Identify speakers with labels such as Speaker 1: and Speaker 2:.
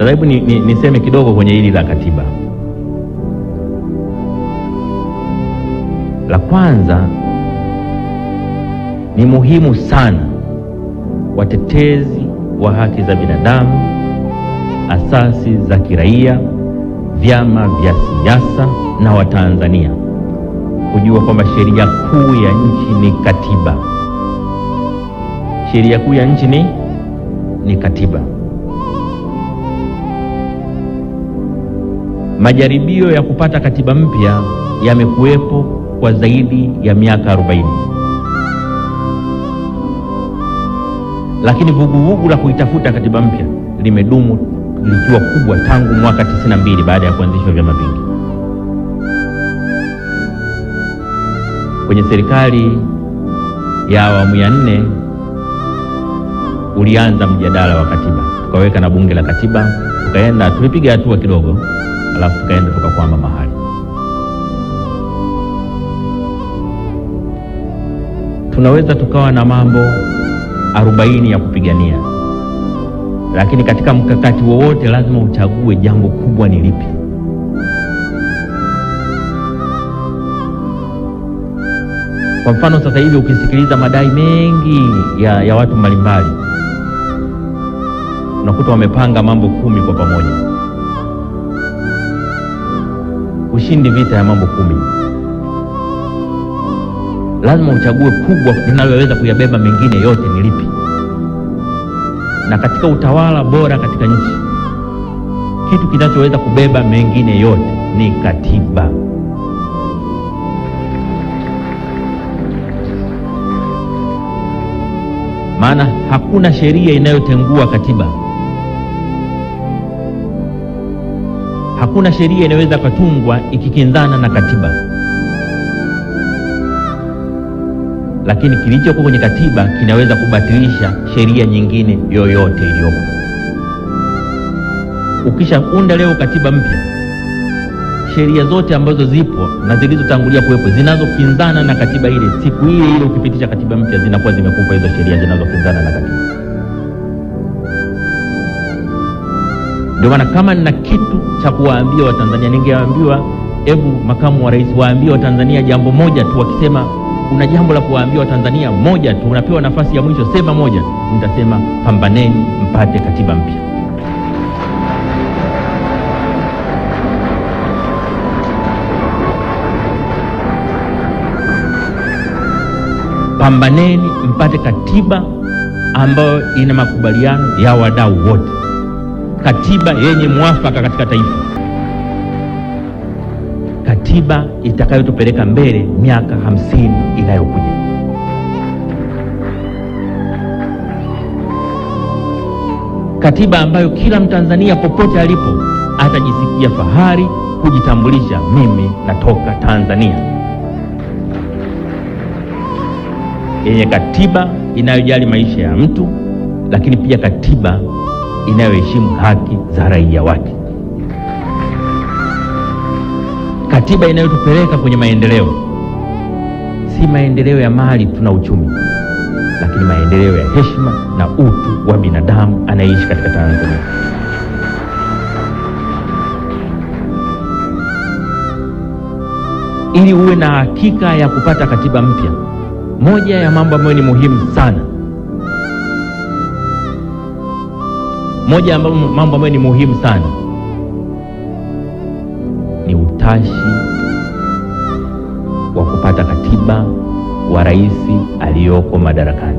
Speaker 1: Sasa hebu niseme kidogo kwenye hili la katiba. La kwanza, ni muhimu sana watetezi wa haki za binadamu, asasi za kiraia, vyama vya siasa na Watanzania kujua kwamba sheria kuu ya nchi ni katiba. Sheria kuu ya nchi ni katiba. Majaribio ya kupata katiba mpya yamekuwepo kwa zaidi ya miaka 40. Lakini vuguvugu la kuitafuta katiba mpya limedumu likiwa kubwa tangu mwaka 92 baada ya kuanzishwa vyama vingi. Kwenye serikali ya awamu ya 4 ulianza mjadala wa katiba, tukaweka na bunge la katiba, tulipiga hatua kidogo, alafu tukaenda tukakwama mahali. Tunaweza tukawa na mambo 40 ya kupigania, lakini katika mkakati wowote lazima uchague jambo kubwa ni lipi. Kwa mfano sasa hivi ukisikiliza madai mengi ya watu mbalimbali, unakuta wamepanga mambo 10 kwa pamoja. Ushindi vita ya mambo 10. Lazima uchague kubwa linaloweza kuyabeba mengine yote ni lipi. Na katika utawala bora katika nchi, kitu kinachoweza kubeba mengine yote ni katiba. Maana hakuna sheria inayotengua katiba. Hakuna sheria inaweza kutungwa ikikinzana na katiba. Lakini kilichoko kwenye katiba kinaweza kubatilisha sheria nyingine yoyote iliyopo. Ukishaunda leo katiba mpya, sheria zote ambazo zipo na zilizotangulia kuwepo zinazokinzana na katiba ile, siku ile ukipitisha katiba mpya zinakuwa zimekufa hizo sheria zinazokinzana na katiba. Ndio maana kama nina kitu cha kuwaambia Watanzania, ningewaambiwa hebu makamu wa rais waambie Watanzania jambo moja tu. Wakisema kuna jambo la kuwaambia Watanzania moja tu, unapewa nafasi ya mwisho, sema moja, nitasema pambaneni mpate katiba mpya. Pambaneni mpate katiba ambayo ina makubaliano ya wadau wote, katiba yenye mwafaka katika taifa, katiba itakayotupeleka mbele miaka 50 inayokuja. Katiba ambayo kila Mtanzania popote alipo atajisikia fahari kujitambulisha, mimi natoka Tanzania. Yenye katiba inayojali maisha ya mtu, lakini pia katiba inayoheshimu haki za raia wake. Katiba inayotupeleka kwenye maendeleo, si maendeleo ya mali tuna uchumi, lakini maendeleo ya heshima na utu wa binadamu anayeishi katika Tanzania. Ili uwe na hakika ya kupata katiba mpya, moja ya mambo ambayo ni muhimu sana, mambo ambayo ni muhimu sana ni utashi wa kupata katiba wa rais aliyoko madarakani.